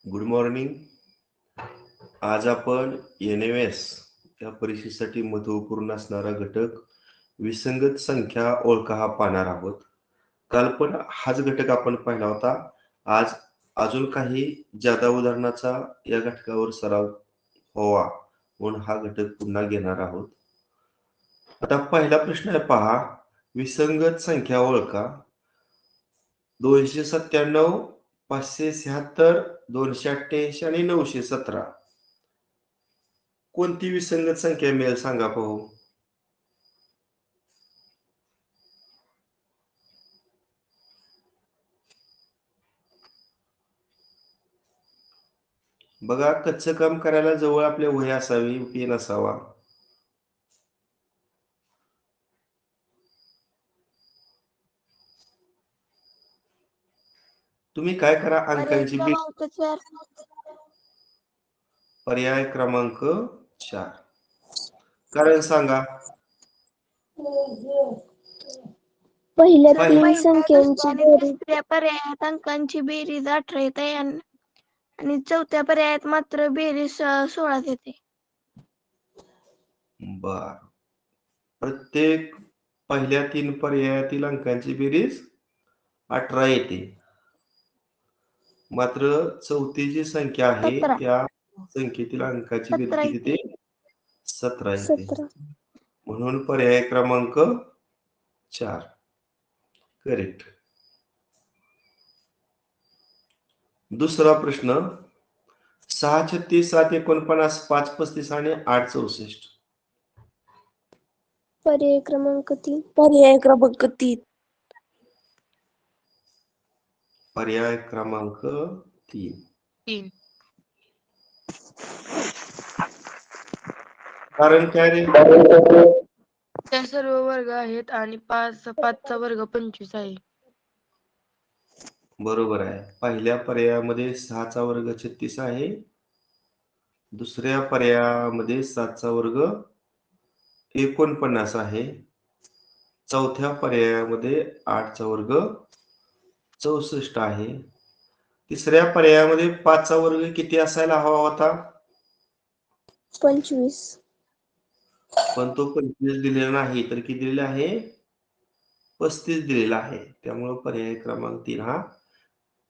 Good morning. आज आपण NMS या परीक्षेसाठी महत्वपूर्ण असणारा घटक विसंगत संख्या ओळखा हा पाहणार आहोत. काल पण हाच घटक आपण पाहिला होता. आज अजून काही जादा उदाहरणाचा या घटकावर सराव व्हावा म्हणून हा घटक पुन्हा घेणार आहोत. आता पहिला प्रश्न आहे पहा. विसंगत संख्या ओळखा. 297, 576, 288 आणि 917 कोणती विसंगत संख्या मिळेल सांगा पाहू. बघा, कच्चं काम करायला जवळ आपल्या वही असावी, पेन असावा. तुम्ही काय करा, अंकांची पर्याय क्रमांक 4 कारण सांगा. पहिल्या पहिल्या तीन पहिल्या, संख्यांची दुसऱ्या आणि बेरीज तिसऱ्या पर्यायात अंकांची बेरीज 18 येते आणि चौथ्या पर्यायात मात्र बेरीज 16 येते. बर, प्रत्येक पहिल्या 3 पर्यायातील अंकांची बेरीज 18 येते. मात्र चौथी जी संख्या आहे 17 त्या संख्येतील अंकाची बेरीज 17 किती येते. येते? 17 येते. 17. म्हणून पर्याय क्रमांक 4 करेक्ट. दुसरा प्रश्न. 6 36 7 49 5 35 आणि 8 64 पर्याय क्रमांक 3. पर्याय क्रमांक 3 कारण काय रे? त्या सर्व वर्ग आहेत आणि 5चा वर्ग 25 आहे. बरोबर आहे. पहिल्या पर्यायामध्ये 6चा वर्ग 36 आहे. दुसऱ्या पर्यायामध्ये 7चा वर्ग 49 आहे. चौथ्या पर्यायामध्ये 8चा वर्ग 64 आहे. तिसऱ्या पर्यायामध्ये 5चा वर्ग किती असायला हवा होता? 25. पण तो 25 दिलेला नाही, तर किती दिलेला आहे? 35 दिलेला आहे. त्यामुळे पर्याय क्रमांक 3 हा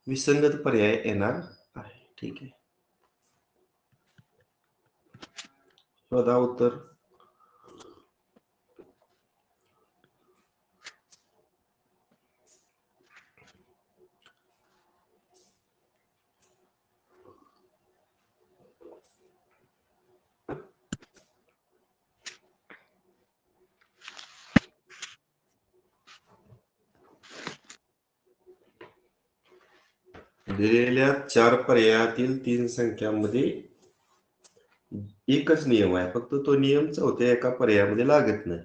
विसंगत पर्याय येणार आहे. ठीक आहे. शोधा उत्तर. दिलेल्या 4 पर्यायातील 3 संख्यांमध्ये एकच नियम आहे, फक्त तो नियम चौथ्या एका पर्यायामध्ये लागत नाही.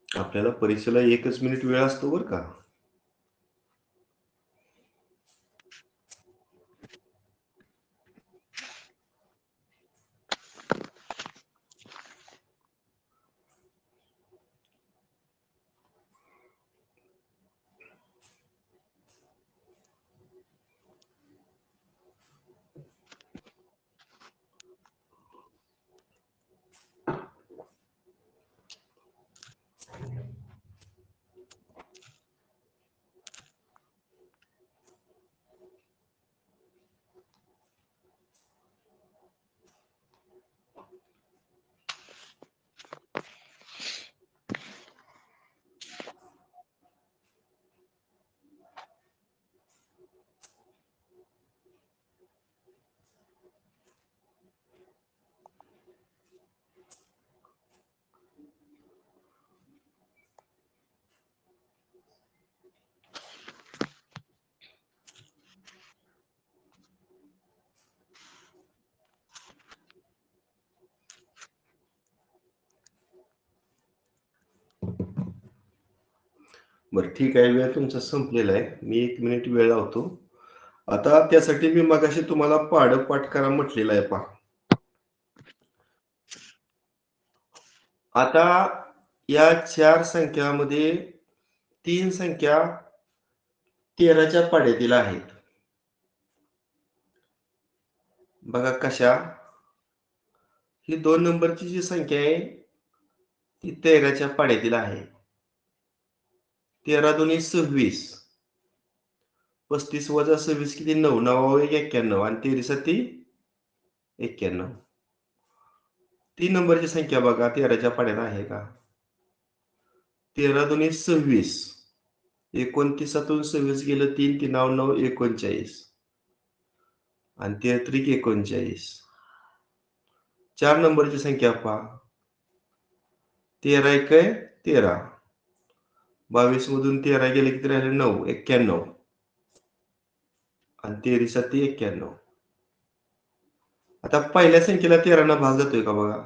आपल्याला परीक्षेला 1च मिनिट वेळ असतो बरं का. बरं ठीक आहे, वेळ तुमचा संपलेला आहे. मी 1 मिनिट वेळ लावतो. आता त्यासाठी मी मगाशी तुम्हाला पाढं पाठ करा म्हटलेलं आहे पहा. आता या 4 संख्यामध्ये 3 संख्या 13च्या पाढ्यातील आहेत. बघा कशा? ही 2 नंबरची जी संख्या आहे ती 13च्या पाढ्यातील आहे. 13 दुनी 26. 35 वजा 26 किती? 9. 9 91 आणि 13 91. 3 नंबरची संख्या बघा 13च्या पाढ्यात आहे का? 13 दुनी 26. 29तून 26 गेलं 3 3 9 9 39 आणि 13 39. 4 नंबरची संख्या पहा. 13 1 13. 22 मधून 13 गेले किती राहिले? 9 91 आणि 13 91. आता पहिल्या संख्येला 13 न भाग जातोय का बघा?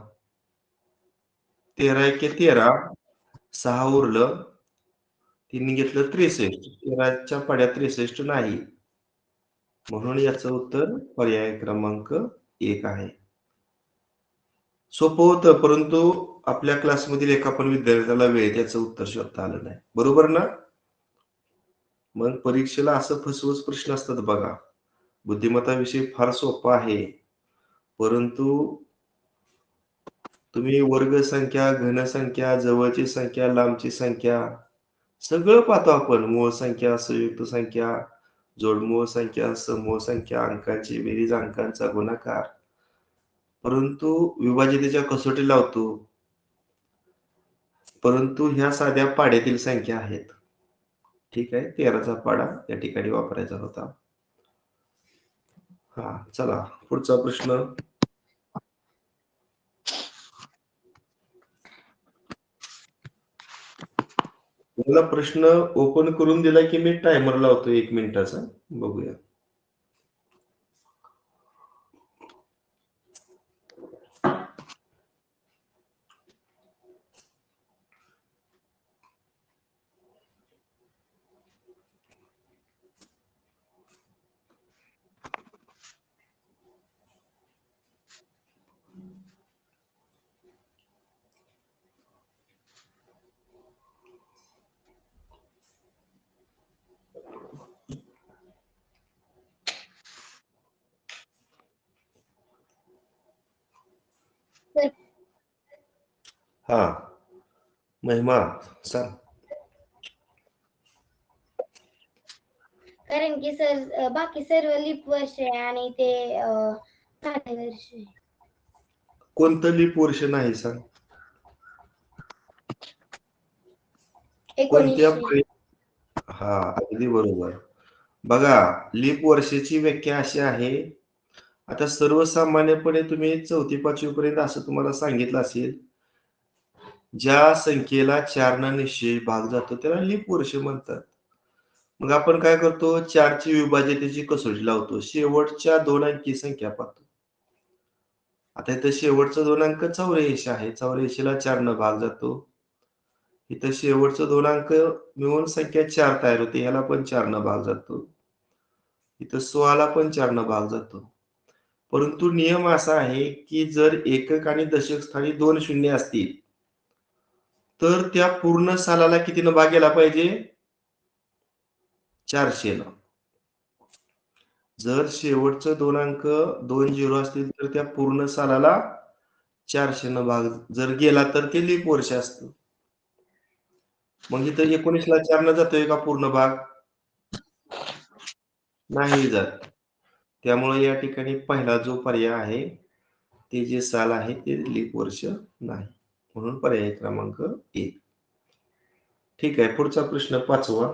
13 1 13. 6 उरलं. 3 घेतलं 63. 13च्या पाढ्यात 63 नाही. म्हणून याचं उत्तर पर्याय क्रमांक 1 आहे. सोपं होतं, परंतु आपल्या क्लासमधील एका पण विद्यार्थ्याला वेळ त्याचं उत्तर शोधता आलं नाही. बरोबर ना? मग परीक्षेला असं फसवच प्रश्न असतात बघा. बुद्धिमत्ता विषय फार सोपा आहे, परंतु तुम्ही वर्ग संख्या, घन संख्या, जवळची संख्या, लांबची संख्या सगळं पाहतो आपण. मूळ संख्या, संयुक्त संख्या, जोडमूळ संख्या, समूह संख्या, अंकांची बेरीज, अंकांचा गुणाकार, परंतु विभाज्यतेच्या कसोटी लावतो. परंतु ह्या साध्या पाढ्यातील संख्या आहेत. ठीक आहे, 13चा पाढा या ठिकाणी वापरायचा होता. हा, चला पुढचा प्रश्न. मला प्रश्न ओपन करून दिला की मी टायमर लावतो 1 मिनिटाचा. बघूया. हा, महिमा सांग. कारण की सर बाकी सर्व लीप वर्ष आहे आणि ते साधे वर्ष आहे. कोणतं लीप वर्ष नाही सांग? एकोणीसशे. हा, अगदी बरोबर. बघा, लीप वर्षाची व्याख्या अशी आहे. आता सर्वसामान्यपणे तुम्ही 4थी 5वी पर्यंत असं तुम्हाला सांगितलं असेल, ज्या संख्येला 4 न निश्चय भाग जातो त्याला लीप वर्ष म्हणतात. मग आपण काय करतो? 4ची विभाज्यतेची कसोटी लावतो. शेवटच्या 2 अंकी संख्या पाहतो. आता इथं शेवटचा 2 अंक 84 आहे. 84ला 4 न भाग जातो. इथं शेवटचं 2 अंक मिळून संख्या 4 तयार होते. ह्याला पण 4 न भाग जातो. इथं 16ला पण 4 न भाग जातो. परंतु नियम असा आहे की जर एकक आणि दशक स्थानी 2 शून्य असतील तर त्या पूर्ण सालाला कितीनं भाग गेला पाहिजे? 400 न. जर शेवटचं 2 अंक 2 0 असतील तर त्या पूर्ण सालाला 400 न भाग जर गेला तर ते लीप वर्ष असतं. मग इथं 19ला 4 न जातोय का पूर्ण भाग? नाही जात. त्यामुळे या ठिकाणी पहिला जो पर्याय आहे ते जे साल आहे ते लीप वर्ष नाही. म्हणून पर्याय क्रमांक 1. ठीक आहे, पुढचा प्रश्न 5वा.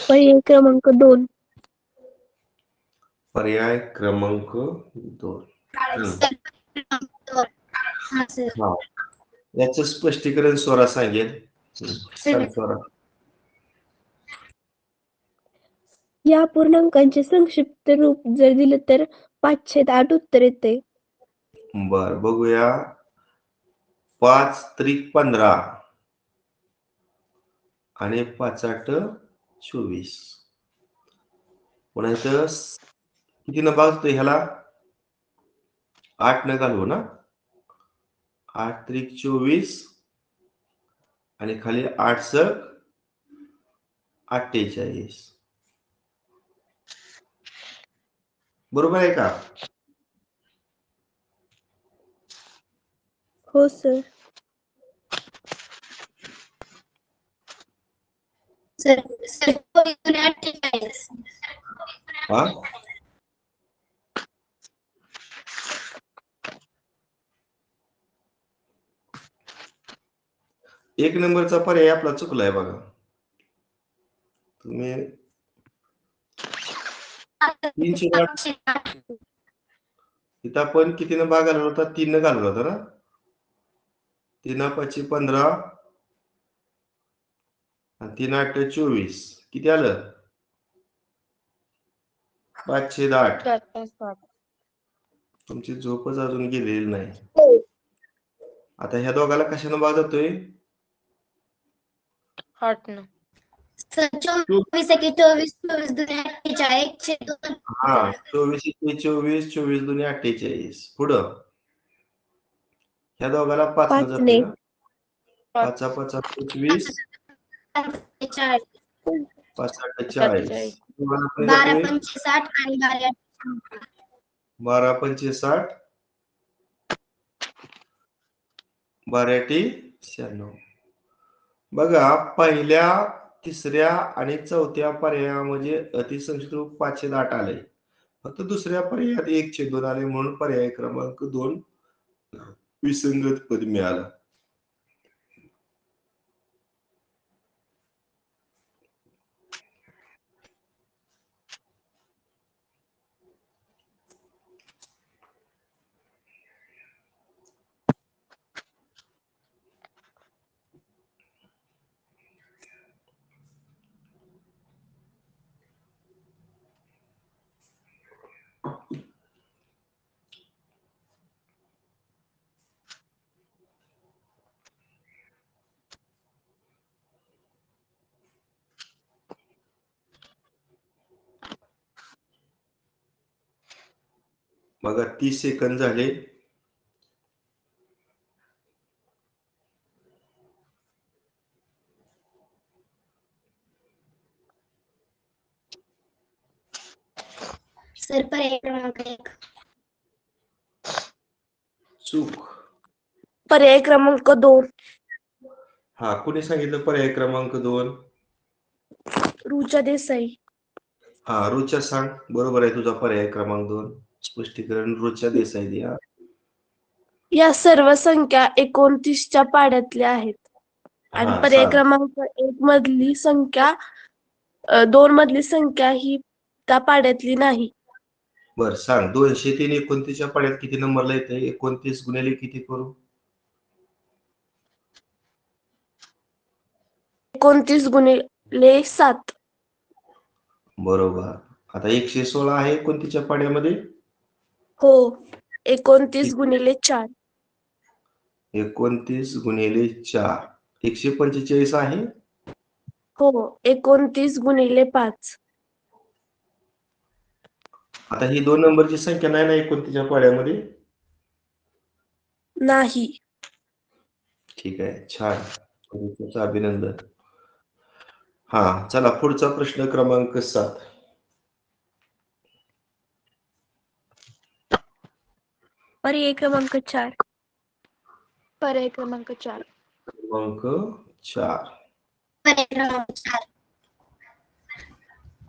पर्याय क्रमांक 2. पर्याय क्रमांक 2. हा सर. हा, याचं स्पष्टीकरण स्वरा सांगेल. सांग स्वरा. या पूर्णांकांचे संक्षिप्त रूप जर दिलं तर 5/8 उत्तर येते. बर, बघूया. 5 त्रिक 15 आणि 5/8 24. पुन्हा इथं कितीनं भागतोय ह्याला? 8 न घालवू ना. 8 त्रिक 24 आणि खाली 8 स 48. बरोबर आहे का? हो सर. सर 48. हा, एक नंबरचा पर्याय आपला चुकलाय बघा. तुम्ही 3/8 इथं आपण कितीनं भाग घालवला होता? 3 न घालवला होता ना. 3 15 आणि 3 24. किती आलं? 5/8. तुमची झोपच अजून गेलेली नाही. आता ह्या दोघाला कशानं भाग जातोय? सर 24 एके 24, 24 दुने 48, 1/2. हा, 24 एके 24, 24 दुने 48. पुढं ह्या दोघाला 5 न 5 जातोय ने ना. 5 5 25, 40. 5 40. तुम्हाला कोणी 12 जातोय? 5 60 आणि 12 12 5 60, 12 96. बघा, पहिल्या, तिसऱ्या आणि चौथ्या पर्यायामध्ये अतिसंक्षिप्त रूप 5/8 आलंय. फक्त दुसऱ्या पर्यायात 1/2 आले, म्हणून पर्याय क्रमांक 2 विसंगत पद मिळाला. बघा, 30 सेकंद झाले. सर पर्याय क्रमांक 1. चूक. पर्याय क्रमांक 2. हा, कुणी सांगितलं पर्याय क्रमांक 2? रुचा देसाई. हा, रुचा सांग. बरोबर आहे तुझा पर्याय क्रमांक 2. स्पष्टीकरण रुचा देसाई द्या. या सर्व संख्या 29च्या पाड्यातल्या आहेत आणि हा, पर्याय सांग. क्रमांक 1 मधली संख्या 2 मधली संख्या ही त्या पाड्यातली नाही. बर, सांग. 203 29च्या पाड्यात किती नंबरला येते? 29 गुणिले किती करू? 29 गुणिले 7. बरोबर. आता 116 आहे कोणतीच्या पाड्यामध्ये? हो, 29 गुणिले 4. 29 गुणिले 4. 145 आहे. हो, 29 गुणिले 5. आता ही 2 नंबरची संख्या नाही ना 29च्या पाड्यामध्ये? नाही. ठीक आहे, छान. तुमचं अभिनंदन. हा, चला पुढचा प्रश्न क्रमांक 7. पर्याय क्रमांक 4. पर्याय क्रमांक 4. क्रमांक 4. पर्याय क्रमांक 4.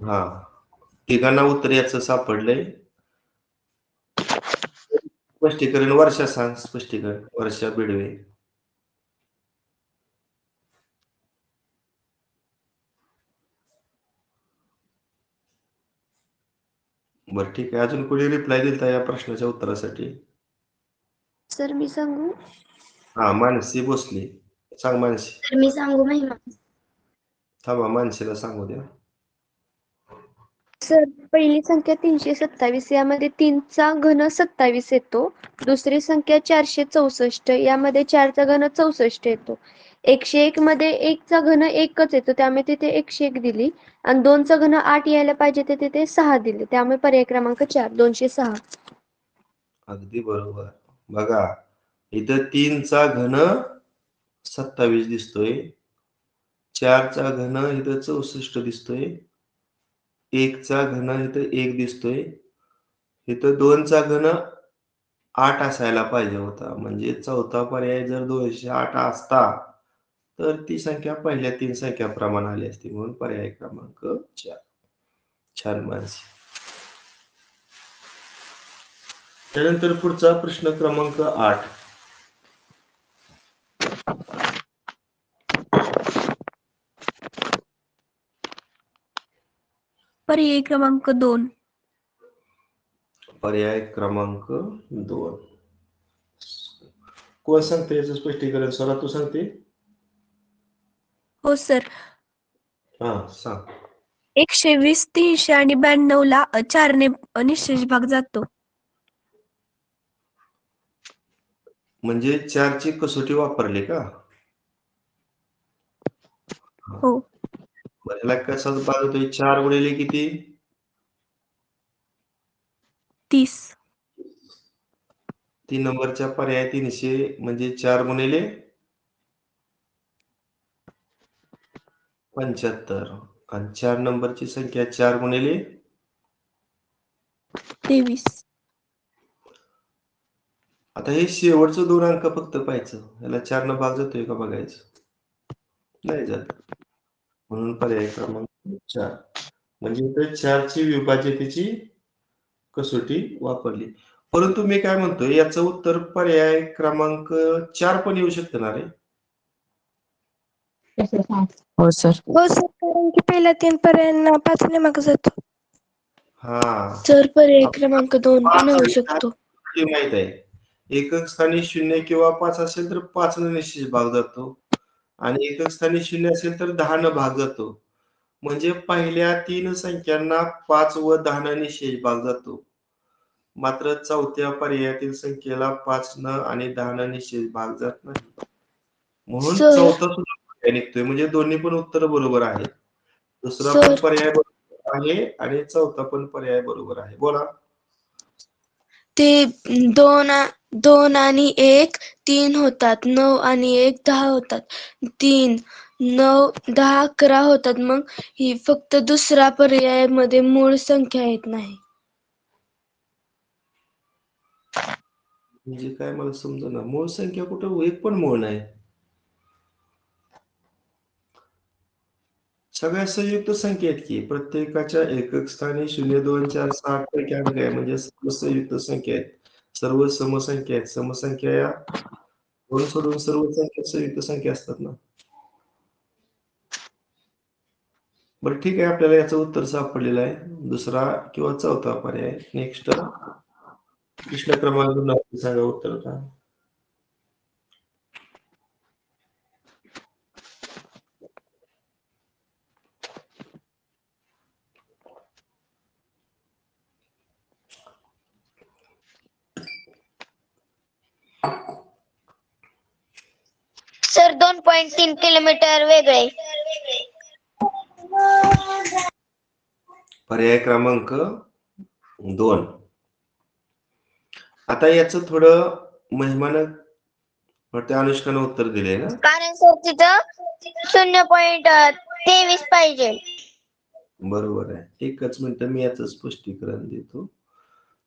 हा, तिघांना उत्तर याचं सापडलंय. स्पष्टीकरण वर्षा सांग. स्पष्टीकरण वर्षा बिडवे. बरं, ठीक आहे. अजून कोणी रिप्लाय दिलता या प्रश्नाच्या उत्तरासाठी? सर मी सांगू? हा, मानसी भोसले. सांग मानसी. तर मी सांगू महिमा? थांबा, मानसीला सांगू द्या. सर पहिली संख्या 327 यामध्ये 3चा घन 27 येतो. दुसरी संख्या 464 यामध्ये 4चा घन 64 येतो. 101 मध्ये 1चा घन 1च येतो, त्यामुळे तिथे 101 दिली. आणि 2चा घन 8 यायला पाहिजे ते तिथे 6 दिले, त्यामुळे पर्याय क्रमांक 4 206. अगदी बरोबर. बघा, इथं 3चा घन 27 दिसतोय, 4चा घन इथं 64 दिसतोय, 1चा घन इथं 1 दिसतोय, इथं 2चा घन 8 असायला पाहिजे होता. म्हणजे चौथा पर्याय जर 208 असता तर ती संख्या पहिल्या 3 संख्याप्रमाणे आली असती. म्हणून पर्याय क्रमांक 4. छान मानसी. त्यानंतर पुढचा प्रश्न क्रमांक 8. पर्याय क्रमांक 2. पर्याय क्रमांक 2. कोण सांगते याचं स्पष्टीकरण? सरा तू सांगते? हो सर. हा, सांग. 120, 300 आणि 92ला 4ने निशेष भाग जातो. म्हणजे 4ची कसोटी वापरली का? हो. ह्याला कसाच भाग होतोय? 4 गुणिले किती? 30. 3 नंबरच्या पर्याय 300 म्हणजे 4 गुणिले 75. आणि 4 नंबरची संख्या 4 गुणिले 23. आता हे शेवटचं 2 अंक फक्त पाहायचं. याला 4 न भाग जातोय का बघायचं. नाही जात. म्हणून पर्याय क्रमांक 4. म्हणजे इथे 4ची विभाज्यतेची कसोटी वापरली. परंतु मी काय म्हणतोय, याचं उत्तर पर्याय क्रमांक 4 पण येऊ शकतं ना रे? हो सर. हो सर, कारण की पहिल्या 3 पर्यायांना 5 ने मागे जातो. हा, सर पर्याय क्रमांक 2 पण होऊ शकतो. हे माहित आहे. एकक स्थानी 0 किंवा 5 असेल तर 5 न निश्चित भाग जातो आणि एकक स्थानी 0 असेल तर 10 न भाग जातो. म्हणजे पहिल्या 3 संख्यांना 5 व 10 न निश्चित भाग जातो. मात्र चौथ्या पर्यायातील संख्येला 5 न आणि 10 न निश्चित भाग जात नाही. म्हणून सर. चौथा सुद्धा पर्याय निघतोय. म्हणजे दोन्ही पण उत्तर बरोबर आहेत. दुसरा पण सर. पर्याय बरोबर आहे आणि चौथा पण पर्याय बरोबर आहे. बोला. ते 2 आणि 1 3 होतात. 9 आणि 1 10 होतात. 3 9 10 11 होतात. मग ही फक्त दुसरा पर्यायामध्ये मूळ संख्या येत नाही. म्हणजे काय मला समजेना. मूळ संख्या कुठं? एक पण मूळ नाही. सगळ्या संयुक्त संख्या आहेत की. प्रत्येकाच्या एकक स्थानी 0 2 4 6 पैकी अंक आहे. म्हणजे सर्व संयुक्त संख्या आहेत. सर्व समसंख्या आहेत. समसंख्या या 2 सोडून सर्व संख्या संयुक्त संख्या असतात ना. बरं ठीक आहे, आपल्याला याचं उत्तर सापडलेलं आहे. दुसरा किंवा चौथा पर्याय. नेक्स्ट प्रश्न क्रमांक 9 सांगा उत्तर का? सर 2.3 किलोमीटर वेगळे. पर्याय क्रमांक 2. आता याचं थोडं महिमानं वाटतं अनुष्कानं उत्तर दिलंय ना? कारण सर तिथं 0.23 पाहिजे. बरोबर आहे. एकच मिनिट, मी याचं स्पष्टीकरण देतो.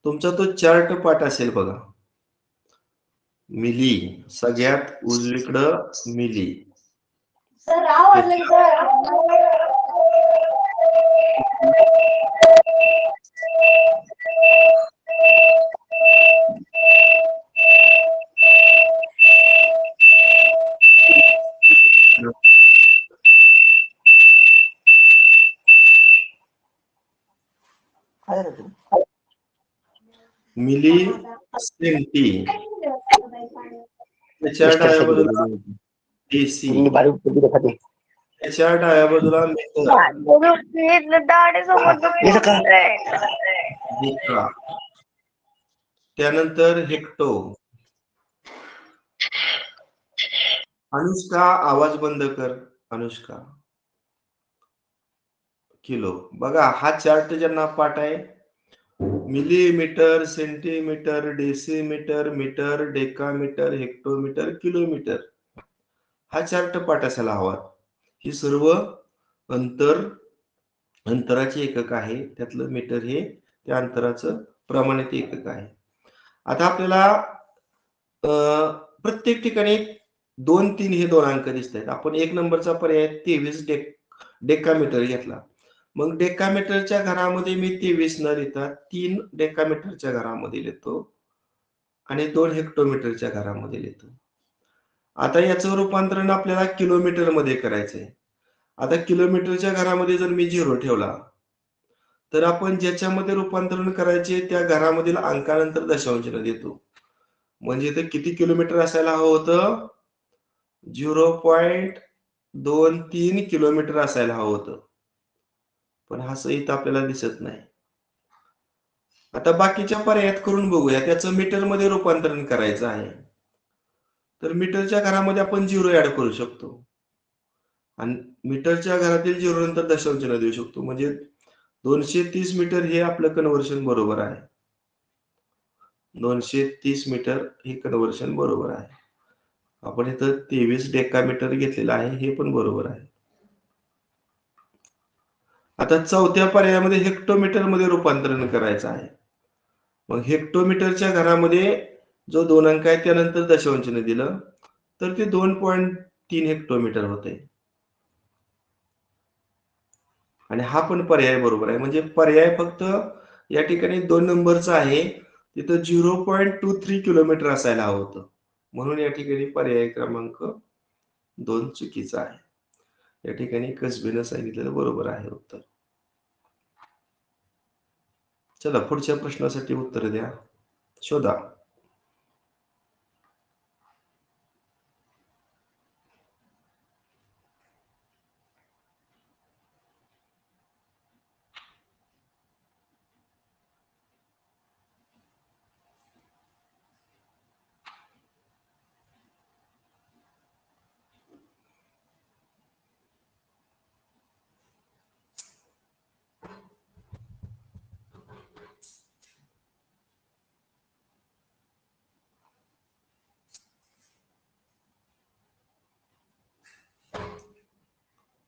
तुमचा तो चार्ट पाठ असेल बघा. मिली, सगळ्यात उजवीकडं मिली. सर आवडलं मिली सेंटी त्याच्या डाव्या बाजूला एसी, मी भारी उत्तर दिलं खाते. त्याच्या डाव्या बाजूला मीटर, हे का? डेका, त्यानंतर हेक्टो. अनुष्का आवाज बंद कर. अनुष्का. किलो. बघा हा चार्ट ज्यांना पाठ आहे, millimetre, centimetre, decimetre, metre, decametre, hectometre, kilometre, हा चार्ट पाठ असायला हवा. ही सर्व अंतराचे एकक आहे. त्यातलं मीटर हे त्या अंतराचं प्रमाणित एकक आहे. आता आपल्याला प्रत्येक ठिकाणी 2, 3 हे 2 अंक दिसत आहेत. आपण 1 नंबरचा पर्याय 23 डेकामीटर घेतला. मग डेकामीटरच्या घरामध्ये मी 23 न लिहिता 3 डेकामीटरच्या घरामध्ये लिहितो आणि 2 हेक्टोमीटरच्या घरामध्ये लिहितो. आता याचं रूपांतरण आपल्याला किलोमीटर मध्ये करायचंय. आता किलोमीटरच्या घरामध्ये जर मी 0 ठेवला तर आपण ज्याच्यामध्ये रूपांतरण करायचे त्या घरामधील अंकानंतर दशांश चिन्ह देतो. म्हणजे इथे किती किलोमीटर असायला हवं होतं? 0.23 किलोमीटर असायला हवं होतं. पण हा सहित आपल्याला दिसत नाही. आता बाकीच्या पर्यायात करून बघूया. त्याचं मीटर मध्ये रूपांतरण करायचं आहे. तर मीटरच्या घरामध्ये आपण 0 ऍड करू शकतो आणि मीटरच्या घरातील 0 नंतर दशांश चिन्ह देऊ शकतो. म्हणजे 230 मीटर हे आपलं कन्व्हर्शन बरोबर आहे. 230 मीटर हे कन्व्हर्शन बरोबर आहे. आपण इथं 23 डेकामीटर घेतलेलं आहे, हे पण बरोबर आहे. आता चौथ्या पर्यायामध्ये हेक्टोमीटर मध्ये रूपांतरण करायचं आहे. मग हेक्टोमीटरच्या घरामध्ये जो 2 अंक आहे त्यानंतर दशांश चिन्ह दिलं तर ते 2.3 हेक्टोमीटर होते. आणि हा पण पर्याय बरोबर आहे. म्हणजे पर्याय फक्त या ठिकाणी 2 नंबरचा आहे, तिथं 0.23 किलोमीटर असायला हवं होतं. म्हणून या ठिकाणी पर्याय क्रमांक 2 चुकीचा आहे. या ठिकाणी कसबीनं सांगितलेलं बरोबर आहे उत्तर. चला पुढच्या प्रश्नासाठी उत्तर द्या. शोधा.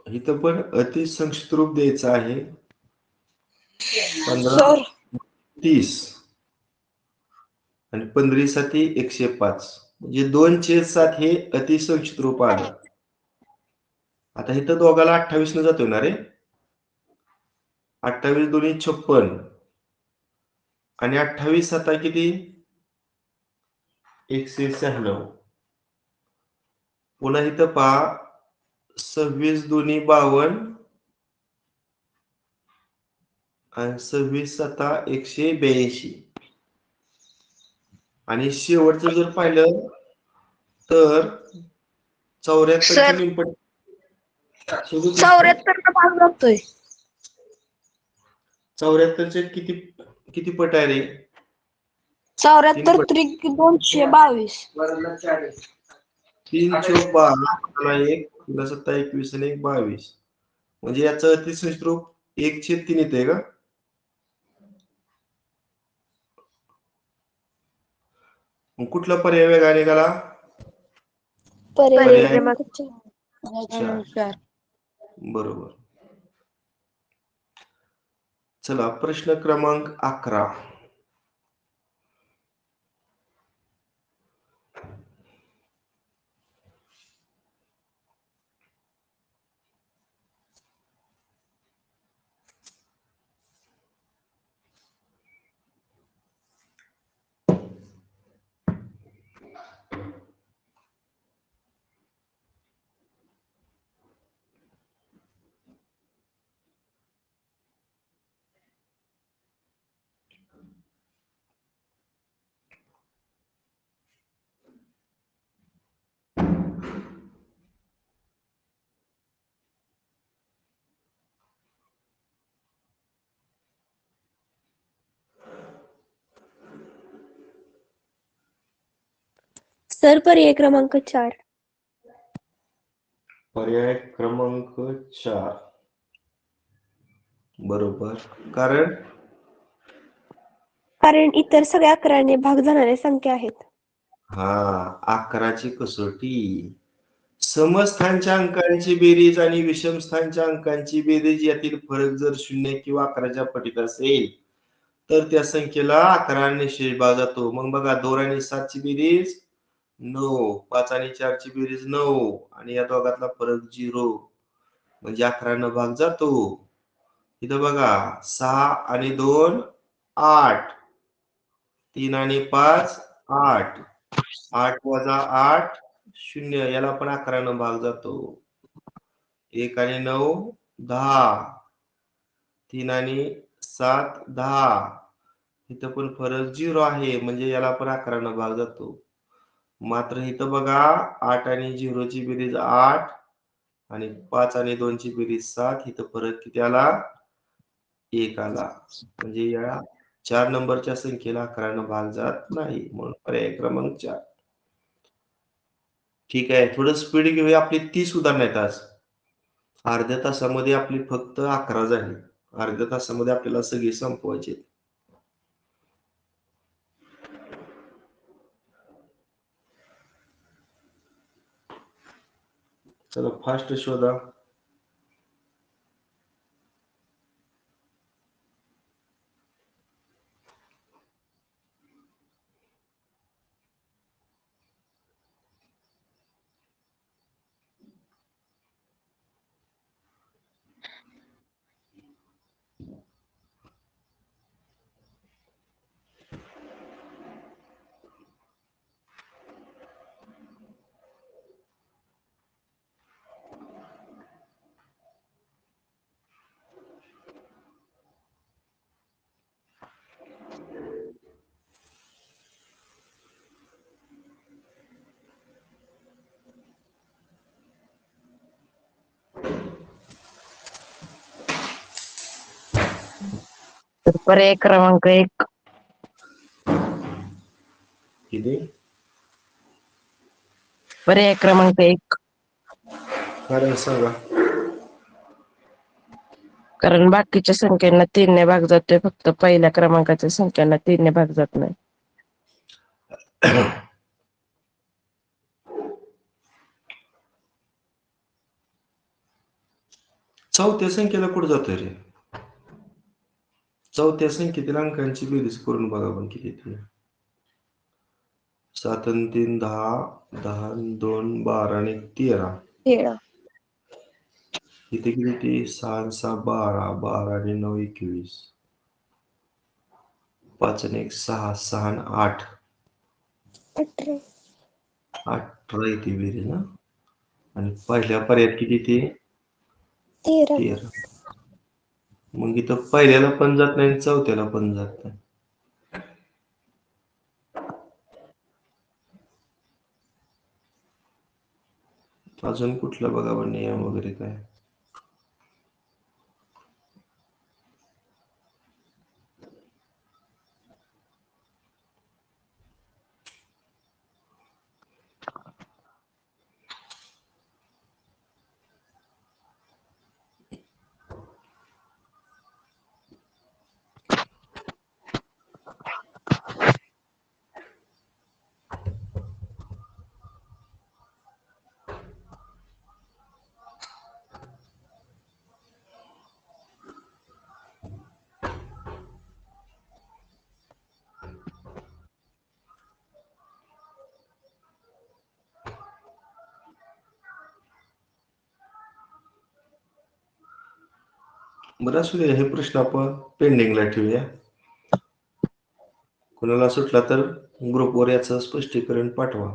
इथं पण अतिसंक्षिप्त रूप द्यायचं आहे. 15 30 आणि 15 साठी 105 म्हणजे 2/7 हे अतिसंक्षिप्त रूप आलं. आता इथं दोघाला 28 न जातोय ना रे. 28 दोन्ही 56 आणि 28 7 किती 196. पुन्हा इथं पहा 26 दोन्ही 52 आणि 26 7 182 आणि शेवटचं जर पाहिलं तर 74 निमपट 74 भाग लागतोय. 74चे किती पट आहे रे? 74 त्रिक 222. 3 चौक 12 1 7 21 आणि 1 22 म्हणजे याचं अतिसंक्षिप्त रूप 1/3 येते का? मग कुठला पर्याय वेगळा निघाला? पर्याय पर्याय क्रमांक 4. बरोबर. चला प्रश्न क्रमांक 11. सर पर्याय क्रमांक 4. पर्याय क्रमांक 4 बरोबर. कारण कारण इतर सगळ्या 11ने भाग जाणाऱ्या संख्या आहेत. हा 11ची कसोटी. समस्थानच्या अंकांची बेरीज आणि विषमस्थानच्या अंकांची बेरीज यातील फरक जर 0 किंवा 11च्या पटीत असेल तर त्या संख्येला 11 ने निश्चय भाग जातो. मग बघा 2 आणि 7 ची बेरीज 9, 5 आणि 4 ची बेरीज 9 आणि या दोघातला फरक 0 म्हणजे 11 न भाग जातो. इथं बघा 6 आणि 2 8, 3 आणि 5 8, 8 वजा 8 0 याला पण 11 न भाग जातो. 1 आणि 9 10, 3 आणि 7 10, इथं पण फरक 0 आहे म्हणजे याला पण 11 न भाग जातो. मात्र इथं बघा 8 आणि 0 ची बेरीज 8 आणि 5 आणि 2 ची बेरीज 7, इथं फरक किती आला? 1 आला. म्हणजे या 4 नंबरच्या संख्येला 11 न भाग जात नाही, म्हणून पर्याय क्रमांक 4. ठीक आहे, थोडं स्पीड घेऊया. आपली 30 उदाहरणं आहेत आज. अर्ध्या तासामध्ये आपली फक्त 11 झाली. अर्ध्या तासामध्ये आपल्याला सगळी संपवायची आहेत. चला फास्ट शोधा. पर्याय क्रमांक 1. किती? पर्याय क्रमांक 1. कारण सांगा. कारण बाकीच्या संख्यांना 3 ने भाग जातोय, फक्त पहिल्या क्रमांकाच्या संख्यांना 3 ने भाग जात नाही. चौथ्या संख्येला कुठं जातोय रे? चौथ्या संख्येतील अंकांची बेरीज करून बघा पण किती येते. 7 आणि 3 10, 10 आणि 2 12 आणि 13. 13. इथे किती येते? 6 आणि 6 12, 12 आणि 9 21, 5 आणि 1 6, 6 आणि 8 18. 18 येते बेरीज ना. आणि पहिल्या पर्यायात किती येते? 13. 13. मग इथं पहिल्याला पण जात नाही आणि चौथ्याला पण जात नाही. अजून कुठला बघा नियम वगैरे काय? बरं असू दे, हे प्रश्न आपण पेंडिंगला ठेवूया. कोणाला सुटला तर ग्रुपवर याचं स्पष्टीकरण पाठवा.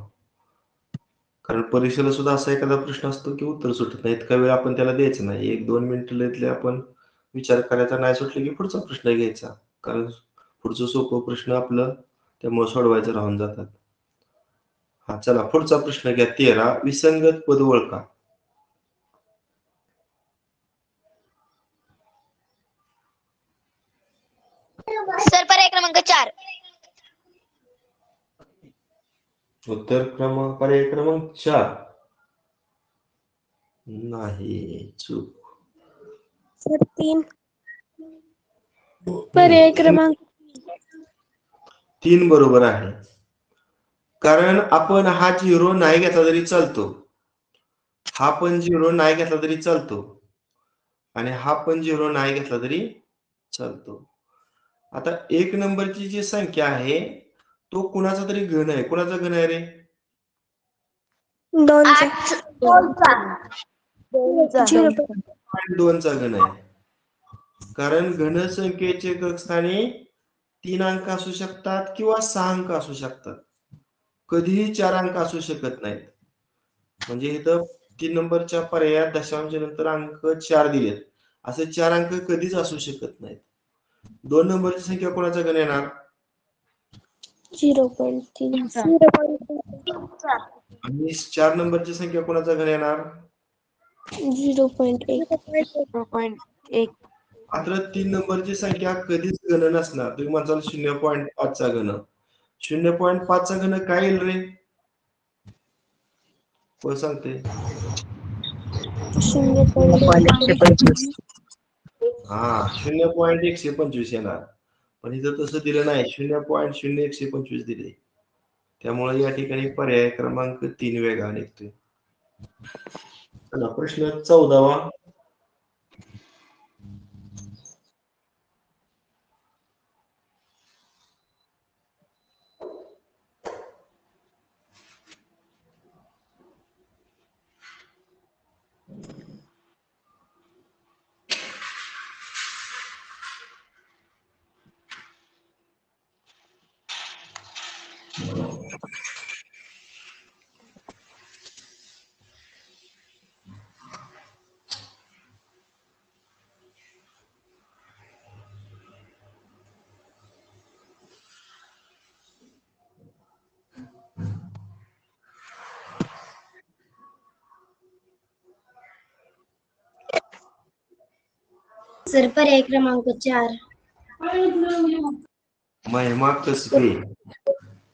कारण परीक्षेला सुद्धा असा एखादा प्रश्न असतो की उत्तर सुटत नाही. इतका वेळ आपण त्याला द्यायचं नाही. 1-2 मिनिटं इथले आपण विचार करायचा, नाही सुटले की पुढचा प्रश्न घ्यायचा. कारण पुढचं सोपं प्रश्न आपलं त्यामुळे सोडवायचं राहून जातात. हा चला पुढचा प्रश्न घ्या. 13 विसंगत पद ओळखा. सर पर्याय क्रमांक 4. उत्तर क्रमांक पर्याय क्रमांक 4 नाही, चूक. सर 3 पर्याय क्रमांक 3 बरोबर आहे. कारण आपण हा 0 नाही घेतला तरी चालतो. हा पण 0 नाही घेतला तरी चालतो. आणि हा पण 0 नाही घेतला तरी चालतो. आता 1 नंबरची जी संख्या आहे तो कुणाचा तरी घन आहे. कुणाचा घन आहे रे? 2चा 2 चा घन आहे. कारण घन संख्येचे एकक स्थानी 3 अंक असू शकतात किंवा 6 अंक असू शकतात. कधीही 4 अंक असू शकत नाहीत. म्हणजे इथं 3 नंबरच्या पर्यायात दशांश नंतर अंक 4 दिलेत. असे 4 अंक कधीच असू शकत नाहीत. 2 नंबरची संख्या कोणाचा घन येणार? 0.3 आणि 4 नंबरची संख्या कोणाचा घन येणार? 0.1 मात्र 3 नंबरची संख्या कधीच घन नसणार. तुम्ही म्हणाल 0.5 चा घन. 0.5 चा घन काय येईल रे? कोण सांगते? 125. हा 0.125 येणार. पण इथं तसं दिलं नाही. 0.0125 दिले. त्यामुळे या ठिकाणी पर्याय क्रमांक 3 वेगळा निघतोय. चला प्रश्न 14वा. सर पर्याय क्रमांक 4 महिमा कसबे.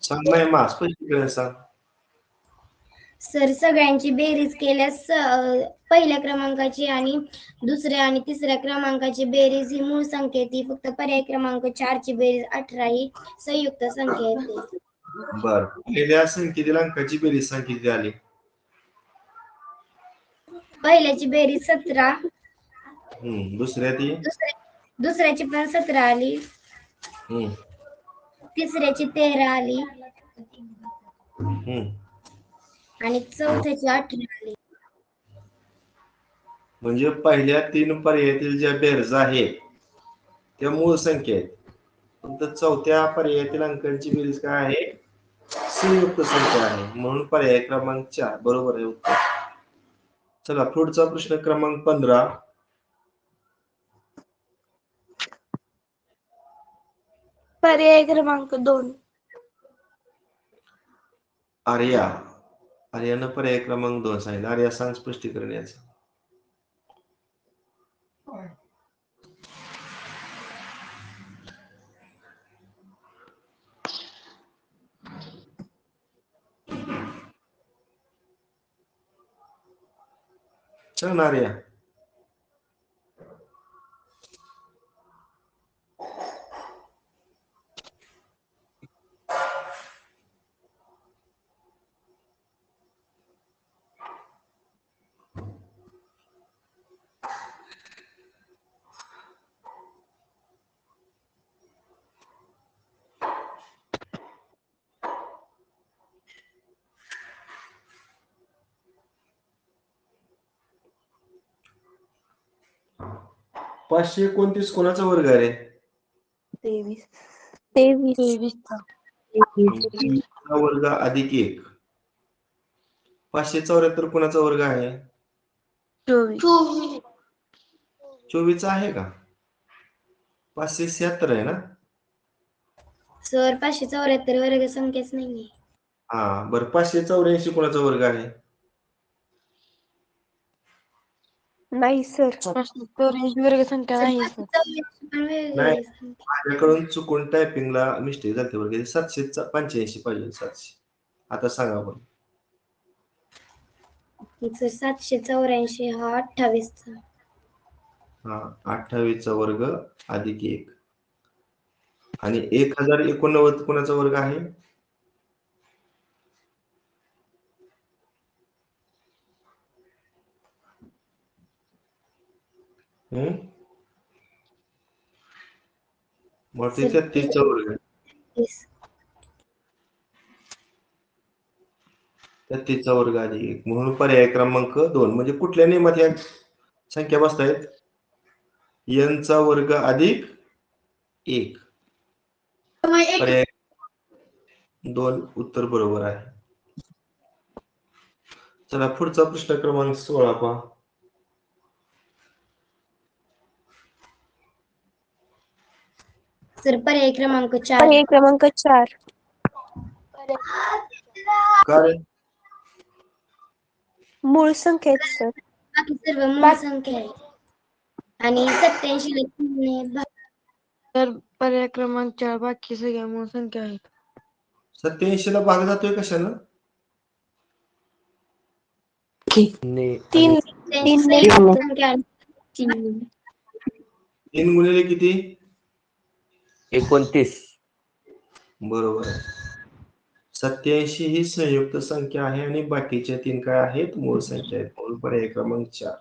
सांग महिमा, स्पष्टीकरण सांग. सर सगळ्यांची बेरीज केल्यास पहिल्या क्रमांकाची आणि दुसऱ्या आणि तिसऱ्या क्रमांकाची बेरीज ही मूळ संख्या येते. फक्त पर्याय क्रमांक 4 ची बेरीज 18 ही संयुक्त संख्या येते. बर, पहिल्या संख्येतील अंकाची बेरीज सांग किती आली? पहिल्याची बेरीज 17, दुसऱ्या ती दुसऱ्याची पण 17 आली, हम्म, तिसऱ्याची 13 आली हम्म. आणि चौथ्याची 18 आली. म्हणजे पहिल्या 3 पर्यायातील ज्या बेरज आहेत त्या मूळ संख्या आहेत. फक्त चौथ्या पर्यायातील अंकांची बेरीज काय आहे? संयुक्त संख्या आहे. म्हणून पर्याय क्रमांक 4 बरोबर आहे उत्तर. चला पुढचा प्रश्न क्रमांक 15. पर्याय क्रमांक 2 आर्यानं पर्याय क्रमांक 2 सांगितलं. आर्या सांग स्पष्टीकरण याचं. सांग ना आर्या. पाचशे 29 कोणाचा वर्ग आहे रे? 23 चा वर्ग अधिक 1. 574 कोणाचा वर्ग आहे? 24 आहे का? 576 आहे ना? सर 574 वर्ग संख्याच नाहीये. हा बरं, 584 कोणाचा वर्ग आहे? नाही सर 584 वर्ग संख्या नाही सर. 584 पण नाही, वेगळी संख्या. माझ्याकडून चुकून टायपिंगला मिस्टेक झाली. वर्ग 785 पाहिजे. 700 आता सांगा पण. सर 784 हा 28चा. हा 28चा वर्ग अधिक 1 आणि 1089 कोणाचा वर्ग आहे? मग ते 33चा वर्ग आहे. 33चा वर्ग अधिक 1 म्हणून पर्याय क्रमांक 2 म्हणजे कुठल्या नियमात या संख्या बसतायत? n चा वर्ग अधिक 1. पर्याय 2 उत्तर बरोबर आहे. चला पुढचा प्रश्न क्रमांक 16 पहा. सर पर्याय क्रमांक 4. पर्याय क्रमांक 4. काय मूळ संख्या आहेत सर. बाकी सर्व मूळ संख्या आहे आणि 87 ला 3 ने तर पर्याय क्रमांक 4 बाकी सगळ्या मूळ संख्या आहेत. 87 ला भाग जातोय कशानं? 3 ने संख्या 3 गुणिले किती? 29. बरोबर आहे. 87 ही संयुक्त संख्या आहे आणि बाकीच्या 3 काय आहेत? मूळ संख्या आहेत. म्हणून पर्याय क्रमांक 4.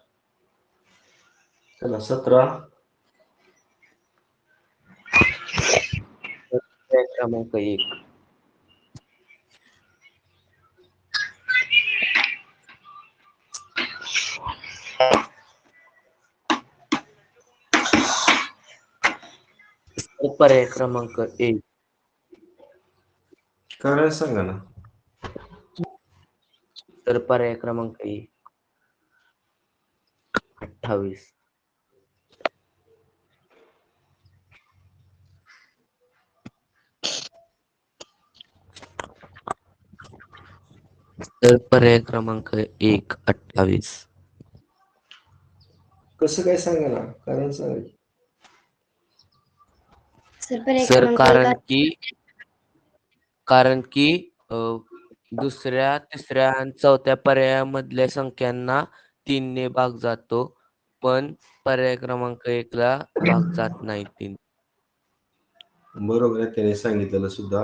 चला 17. पर्याय क्रमांक 1. पर्याय क्रमांक 1. कारण सांगा ना. तर पर्याय क्रमांक 1. 28. तर पर्याय क्रमांक 1 28. कसं काय सांगा ना. कारण सांगा. सर पर्याय सर क्रमांक कारण की दुसऱ्या, तिसऱ्या आणि चौथ्या पर्यायामधल्या संख्यांना 3 ने भाग जातो, पण पर्याय क्रमांक 1 ला भाग जात नाही 3. बरोबर आहे त्याने सांगितलेलं सुद्धा.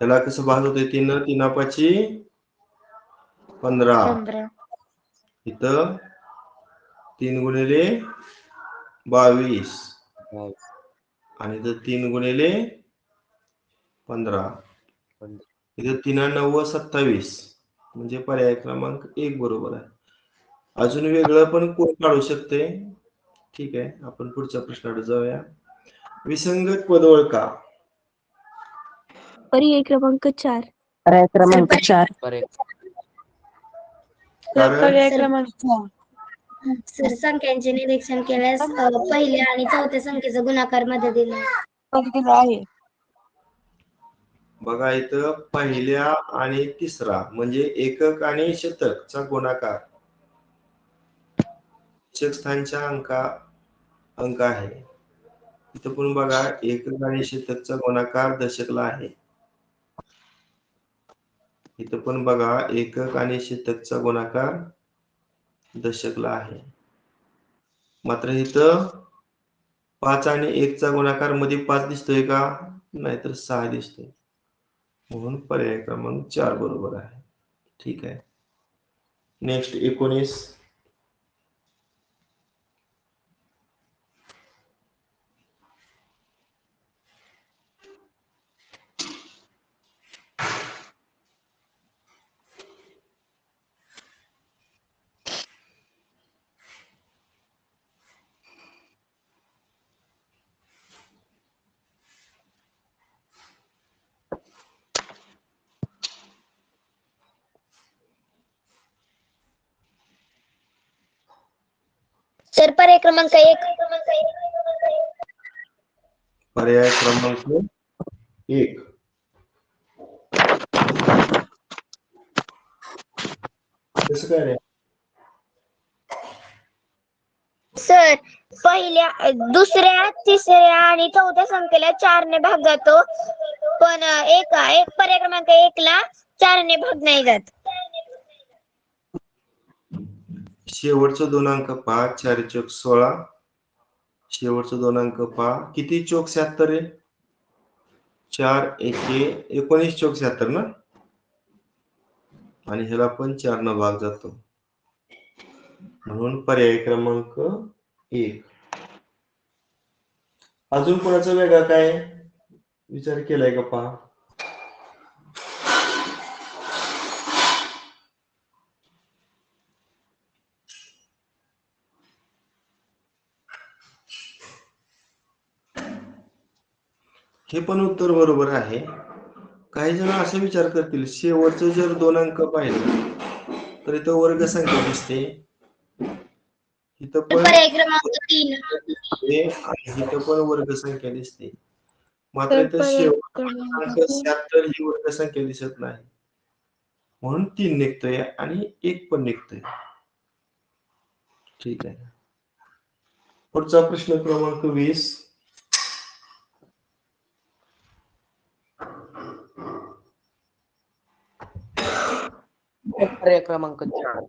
त्याला कसं भाग होतंय? 3 पाची 15. 15. इथं 3 गुणिले 22 आणि इथं 3 गुणिले 15. इथं 3 9 27 म्हणजे पर्याय क्रमांक 1 बरोबर आहे. अजून वेगळं पण कोण काढू शकते? ठीक आहे, आपण पुढच्या प्रश्नाकडे जाऊया. विसंगत पद ओळखा. पर्याय क्रमांक 4. पर्याय क्रमांक 4. कारण पर्याय क्रमांक 4. सर संख्यांचे निरीक्षण केल्यास पहिल्या आणि चौथ्या संख्येचा गुणाकार मध्ये दिला आहे. बघा इथं पहिल्या आणि तिसरा म्हणजे एकक आणि शतकचा गुणाकार दशक स्थानच्या अंक आहे. इथं पण बघा एकक आणि शतकचा गुणाकार दशकला आहे. इथं पण बघा एकक आणि शतकचा गुणाकार दशकला आहे. मात्र इथं 5 आणि 1 चा गुणाकार मध्ये 5 दिसतोय का? नाहीतर 6 दिसतोय. म्हणून पर्याय क्रमांक 4 बरोबर आहे. ठीक आहे. नेक्स्ट 19. सर पर्याय क्रमांक 1. पर्याय क्रमांक 1. कसं काय रे? सर पहिल्या, दुसऱ्या, तिसऱ्या आणि चौथ्या संख्येला 4 ने भाग जातो, पण एक पर्याय क्रमांक 1 ला 4ने भाग नाही जात. शेवटचं दोन अंक पहा. 4 चौक 16. शेवटचं दोन अंक पहा. किती चौक 76 आहे? 4 एके 19 चौक 76 ना. आणि ह्याला पण 4 न भाग जातो, म्हणून पर्याय क्रमांक 1. अजून कोणाचा वेगळा काय विचार केलाय का पहा. हे पण उत्तर बरोबर आहे. काही जण असा विचार करतील, शेवटचं जर दोन अंक पाहिलं तर इथं वर्ग संख्या दिसते, इथं पण पर्याय क्रमांक 3. आणि इथं पण वर्ग संख्या दिसते. मात्र तर इथं पर्याय शेवटचा क्रमांक क्रमांक 76 ही वर्ग संख्या दिसत नाही, म्हणून 3 निघतोय आणि 1 पण निघतोय. ठीक आहे. पुढचा प्रश्न क्रमांक 20. पर्याय क्रमांक 4.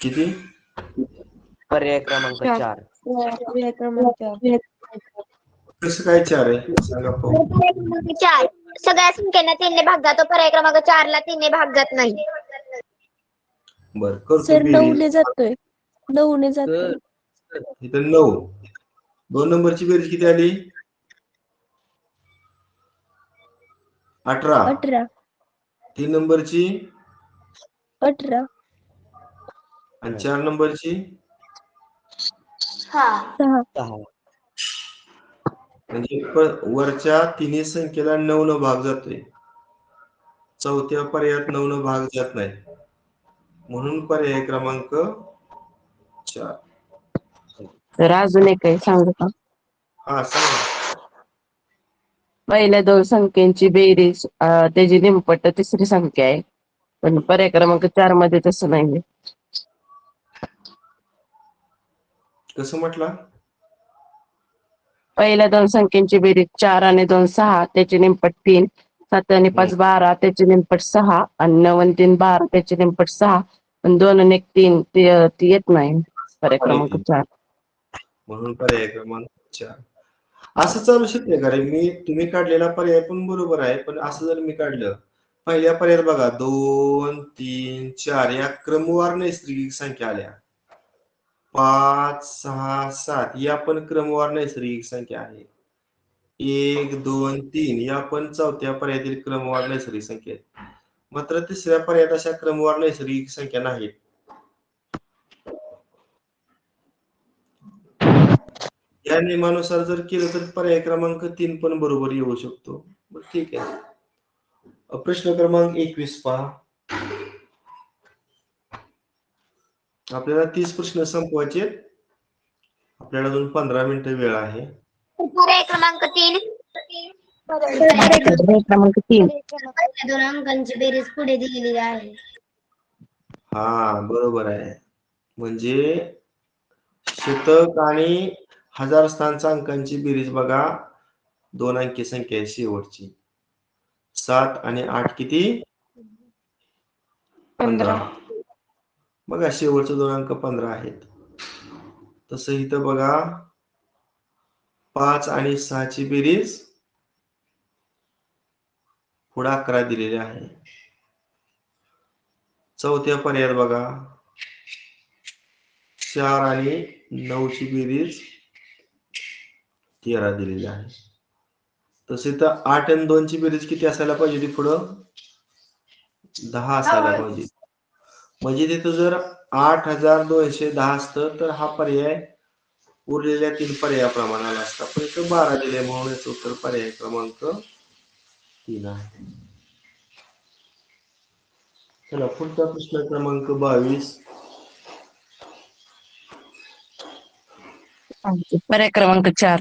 किती? पर्याय क्रमांक 4. पर्याय क्रमांक 4. कसं काय 4 आहे सांगा पाहू. पर्याय क्रमांक 4 सगळ्या संख्यांना 3ने भाग जातो. पर्याय क्रमांक 4 ला 3ने भाग जात नाही. बर करतो सर 9ने बेरीज. जातोय. 9ने जातोय. इथं 9. 2 नंबरची बेरीज किती आली? 18. 18. 3 नंबरची 18. आणि 4 नंबरची 6. 6. म्हणजे वरच्या तिन्ही संख्येला 9 न भाग जातोय, चौथ्या पर्यायात 9 न भाग जात नाही, म्हणून पर्याय क्रमांक 4. तर अजून एक आहे सांगू का? हा सांगा. पहिल्या दोन संख्यांची बेरीज त्याची निमपट तिसरी संख्या आहे, पण पर्याय क्रमांक 4 मध्ये तसं नाही. कसं म्हटलं? पहिल्या दोन संख्यांची बेरीज 4 आणि 2 6, त्याची निमपट 3. 7 आणि 5 12, त्याची निमपट 6. आणि 9 आणि 3 12, त्याची निमपट 6. आणि 2 आणि 1 3, ती येत नाही पर्याय क्रमांक 4. म्हणून पर्याय क्रमांक 4. असं चालू शकते का रे? तुम्ही काढलेला पर्याय पण बरोबर आहे, पण असं जर मी काढलं, पहिल्या पर्यायात बघा 2 3 4 या क्रमवार नैसर्गिक संख्या आल्या. 5 6 7 या पण क्रमवार नैसर्गिक संख्या आहे. 1 2 3 या पण चौथ्या पर्यायातील क्रमवार नैसर्गिक संख्या आहेत. मात्र तिसऱ्या पर्यायात अशा क्रमवार नैसर्गिक संख्या नाहीत. या नियमानुसार जर केलं तर पर्याय क्रमांक 3 पण बरोबर येऊ शकतो. ठीक आहे. प्रश्न क्रमांक 21 पहा. आपल्याला 30 प्रश्न संपवायचे. आपल्याला अजून 15 मिनिटं वेळ आहे. पर्याय क्रमांक 3. पर्याय क्रमांक 3. दोन अंकांची बेरीज पुढे दिलेली आहे. हा बरोबर आहे. म्हणजे शतक आणि हजार स्थानच्या अंकांची बेरीज बघा, 2 अंकी संख्या आहे शेवटची. 7 आणि 8 किती? 15. बघा शेवटचे 2 अंक 15 आहेत. तसं इथं बघा 5 आणि 6 ची बेरीज पुढे 11 दिलेली आहे. चौथ्या पर्यायात बघा 4 आणि 9 ची बेरीज 13 दिलेली आहे. तसे तर 8 आणि 2 ची बेरीज किती असायला पाहिजे? ती पुढं 10 असायला पाहिजे. म्हणजे तिथं जर 8210 असतं तर हा पर्याय उरलेल्या 3 पर्यायाप्रमाणे आला असता, पण इथं 12 दिले, म्हणून याचं उत्तर पर्याय क्रमांक 3 आहे. चला पुढचा प्रश्न क्रमांक 22. पर्याय क्रमांक 4.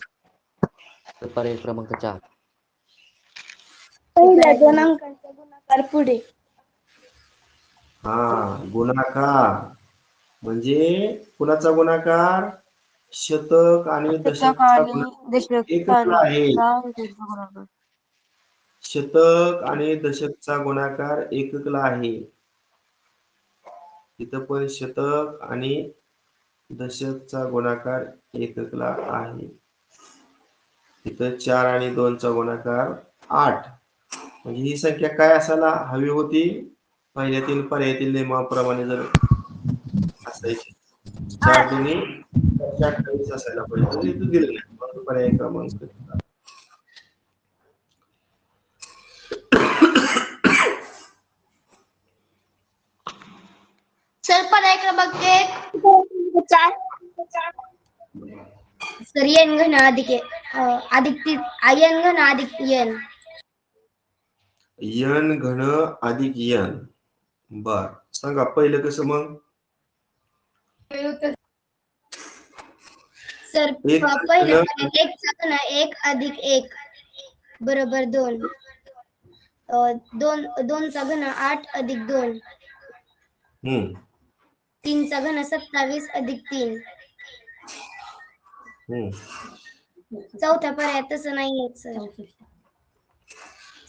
पर्याय क्रमांक 4. पहिल्या दोन अंकांचा गुणाकार पुढे. हा गुणाकार म्हणजे कुणाचा गुणाकार? शतक आणि दशकाचा गुणाकार एकत्र आहे. शतक आणि दशकचा गुणाकार एककला आहे. इथं पण शतक आणि दशकचा गुणाकार एककला आहे. इथं 4 आणि 2 चा गुणाकार 8. म्हणजे ही संख्या काय असायला हवी होती? पहिल्या 3 पर्यायातील नियमाप्रमाणे जर असायची 4 दुनी 28 असायला पाहिजे. तर इथं दिलं नाही. म्हणून पर्याय क्रमांक सर पर्याय क्रमांक 1 सर n घन अधिक n घन अधिक n n घन अधिक n. बर सांगा पहिलं कसं मग? सर एक पहिलं घन 1 चा घन 1 अधिक 1 बरोबर 2. 2 चा घन 8 अधिक 2. 3 चा घन 27 अधिक 3. चौथ्या पर्यायात तसं नाहीये सर.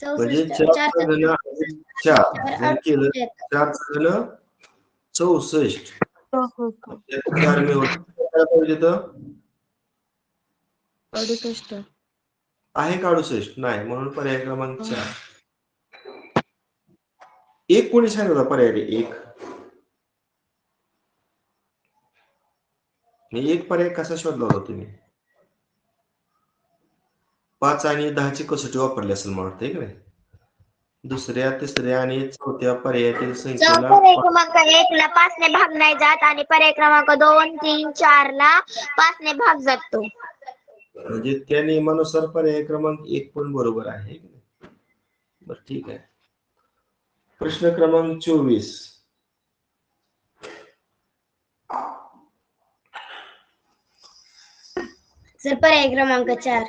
म्हणजे 64 4 चा घन अधिक 4 जर केलं 4 चा घन 64. 4 मिळवलं काय पाहिजे तर 68 आहे का 68? नाही. म्हणून पर्याय क्रमांक 4. एक कोणी सांगितलं पर्याय? एक पर्याय कसा शोधला होता तुम्ही? 5 आणि 10 ची कसोटी वापरली असेल मला वाटतं की नाही. दुसऱ्या तिसऱ्या आणि चौथ्या पर्यायातील संख्येला पर्याय क्रमांक 1 ला 5 ने भाग नाही जात आणि पर्याय क्रमांक 2, 3, 4 ला 5 ने भाग जातो. म्हणजे त्या नियमानुसार पर्याय क्रमांक 1 पण बरोबर आहे. बरं ठीक आहे. प्रश्न क्रमांक 24. सर पर्याय क्रमांक 4.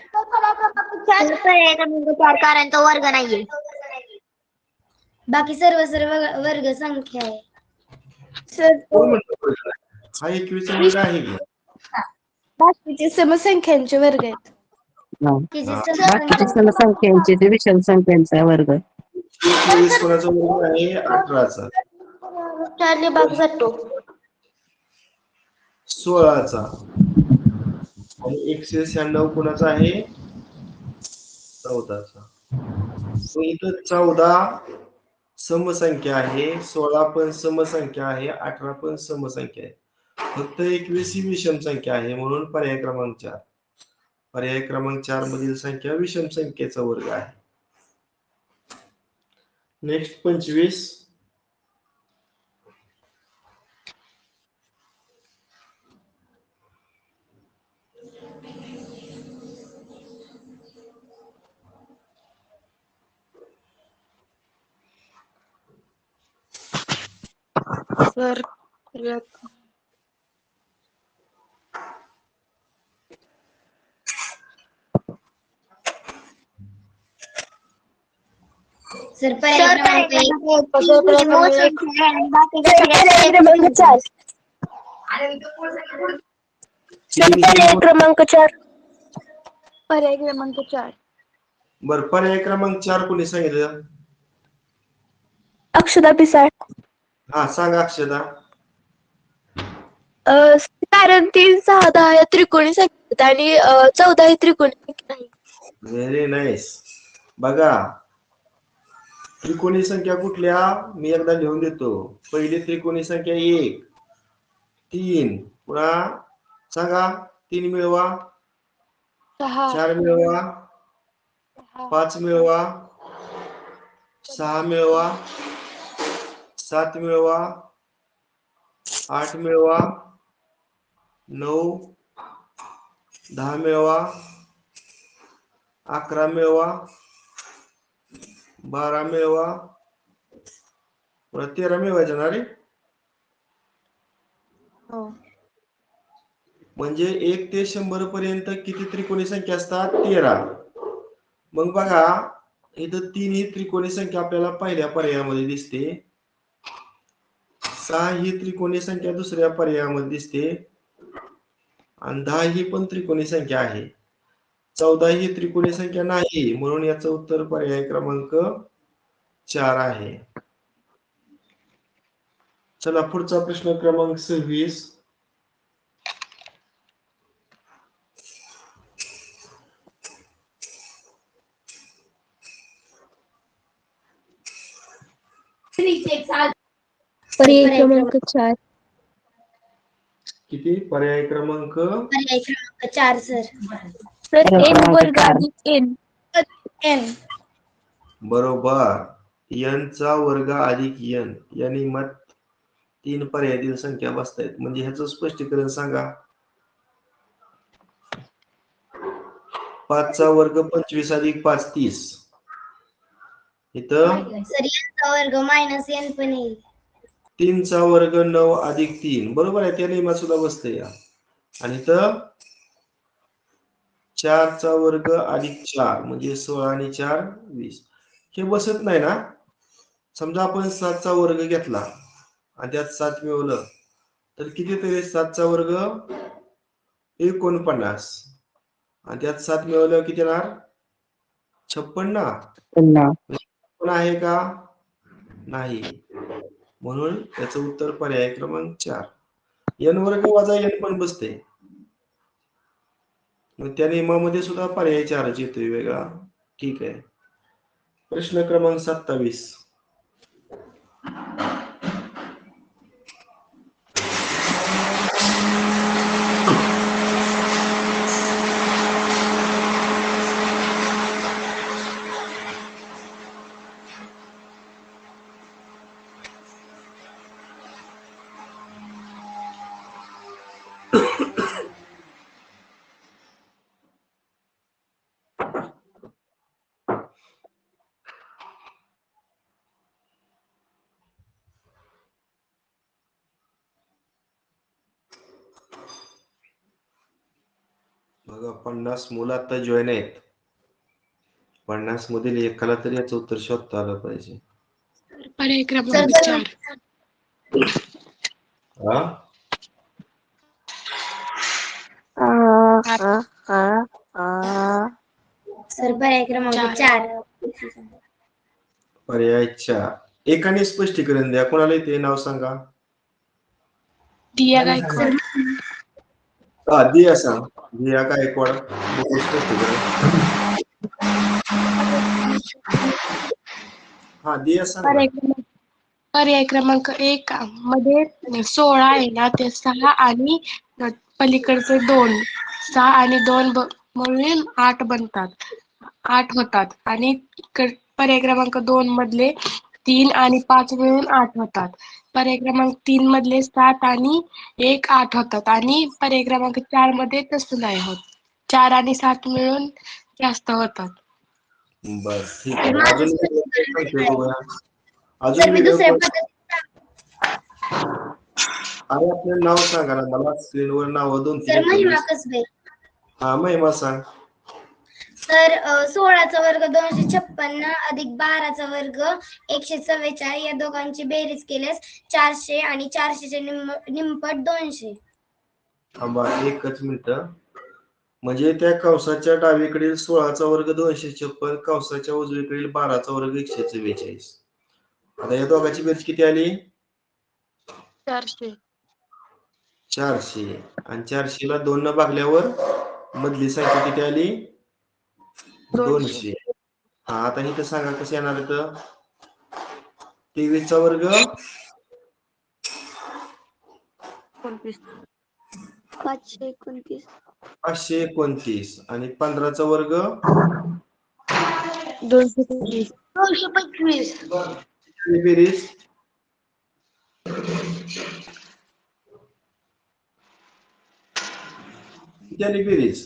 पर्याय क्रमांक 4 कारण तो वर्ग नाहीये. बाकी सर्व वर्ग संख्या आहे. कोण म्हणतो प्रश्न? हा 21 वर्ग आहे की? बाकीचे समसंख्यांचे वर्ग आहेत. बाकीच्या समसंख्यांचे ते विषम संख्यांचा वर्ग. 24 कोणाचा वर्ग आहे? 18चा. 4 ने भाग जातो. 16चा. आणि 196 कोणाचा आहे? 14चा. इथं 14 समसंख्या आहे, 16 पण समसंख्या आहे, 18 पण समसंख्या आहे. फक्त 21 ही विषम संख्या आहे. म्हणून पर्याय क्रमांक 4. पर्याय क्रमांक 4 मधील संख्या विषम संख्येचा वर्ग आहे. नेक्स्ट 25. सर सर पर्याय क्रमांक 1 क्रमांक 4. पर्याय क्रमांक 4. बरं पर्याय क्रमांक 4 कोणी सांगितलं? अक्षदा पिसाळ. हा सांगा अक्षदा. कारण 3, 6, 10 या त्रिकोणी संख्या आहेत आणि 14 ही त्रिकोणी संख्या नाही. Very nice. बघा त्रिकोणी संख्या कुठल्या? मी एकदा लिहून देतो. पहिली त्रिकोणी संख्या 1, 3. पुन्हा सांगा 3 मिळवा, 4 मिळवा, 5 मिळवा, 6 मिळवा, 7 मिळवा, 8 मिळवा, 9, 10 मिळवा, 11 मिळवा, 12 मिळवा, 13 मिळवायचे ना रे. म्हणजे 1 ते 100 पर्यंत किती त्रिकोणी संख्या असतात? 13. मग बघा इथं 3 ही त्रिकोणी संख्या आपल्याला पहिल्या पर्यायामध्ये दिसते. 6 ही त्रिकोणी संख्या दुसऱ्या पर्यायामध्ये दिसते. आणि 10 ही पण त्रिकोणी संख्या आहे. 14 ही त्रिकोणी संख्या नाही, म्हणून याचं उत्तर पर्याय क्रमांक 4 आहे. चला पुढचा प्रश्न क्रमांक 26. पर्याय क्रमांक 4. किती? पर्याय क्रमांक 4 सर. तर पर्याय एन क्रमांक वर्ग 4. अधिक एन. एन. बरोबर. n चा वर्ग अधिक n या नियमात 3 पर्यायातील संख्या बसतायत. म्हणजे ह्याचं स्पष्टीकरण सांगा. 5 चा वर्ग 25 अधिक 5 30. इथं सर यांचा वर्ग मायनस एन पण येईल. 3 चा वर्ग 9 अधिक 3. बरोबर आहे, त्या नियमात सुद्धा बसते या. आणि इथं 4 चा वर्ग अधिक 4 म्हणजे 16 आणि 4 20. हे बसत नाही ना. समजा आपण 7 चा वर्ग घेतला आणि त्यात 7 मिळवलं तर किती तरी 7 चा वर्ग 49 आणि त्यात 7 मिळवलं किती येणार? 56 ना. पण आहे का? नाही. म्हणून याचं उत्तर पर्याय क्रमांक 4. n वर्ग वजा n पण बसते. मग त्या नियमामध्ये सुद्धा पर्याय 4च येतोय वेगळा. ठीक आहे. प्रश्न क्रमांक 27. बघा 50 मुलं आता जॉईन आहेत. 50 मधील एकाला तरी याचं उत्तर शोधता आलं पाहिजे. पर्याय क्रमांक 4. हा? सर पर्याय क्रमांक 4. पर्याय 4. एकाने स्पष्टीकरण द्या. कोणाला ते नाव सांगा. दिया गायकवाड. दिया सांग. दिया गायकवाड. स्पष्टीकरण. हा दिया सांग. पर्याय क्रमांक 1 मध्ये 16 आहे ना, ते 6 आणि पलीकडचे 2, 6 आणि 2 मिळून 8 बनतात. 8 होतात. आणि पर्याय क्रमांक 2 मधले 3 आणि 5 मिळून 8 होतात. पर्याय क्रमांक 3 मधले 7 आणि 1 8 होतात. आणि पर्याय क्रमांक 4 मध्ये तसं नाही होत. 4 आणि 7 मिळून जास्त होतात. बर ठीक आहे. अजून बघूया. सर अजून मी दुसऱ्या पद्धतीने अरे आपलं नाव सांगा ना मला. स्क्रीनवर नाव 2-3 महिमा कसबे. हा महिमा सांग. तर 16चा वर्ग 256 अधिक 12चा वर्ग 144 या दोघांची बेरीज केल्यास 400 आणि 400चे निमपट 200. थांबा एकच मिनिट. म्हणजे त्या कंसाच्या डावीकडील 16चा वर्ग 256, कंसाच्या उजवीकडील 12चा वर्ग 144. आता या दोघांची बेरीज किती आली? 400. 400 आणि 400 ला 2 न भागल्यावर मधली संख्या किती आली? 200. हा आता इथं सांगा कसं येणार इथं. 23चा वर्ग 529. 529 आणि 15चा वर्ग 225. 225. बेरीज किती आली बेरीज?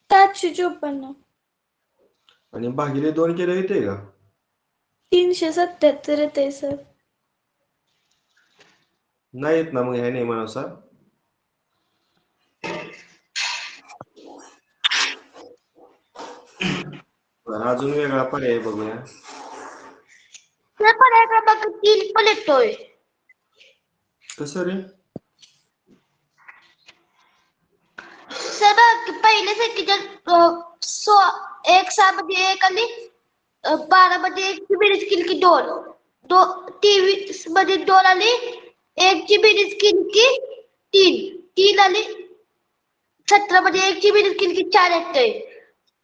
754. आणि भागिले 2 केलं येते का? 377 येते सर. नाही येत ना मग ह्या नियमानुसार. अजून वेगळा पर्याय बघूया. पर्याय क्रमांक 3 पण येतोय. कसं रे? सर पहिल्या संख्येच्या 6 मध्ये 1 आणि 12 मध्ये 1 ची बेरीज केली की 2, 23 मध्ये 2 आणि 1 ची बेरीज केली की 3 आणि 17 मध्ये 1 ची बेरीज केली की 4 येते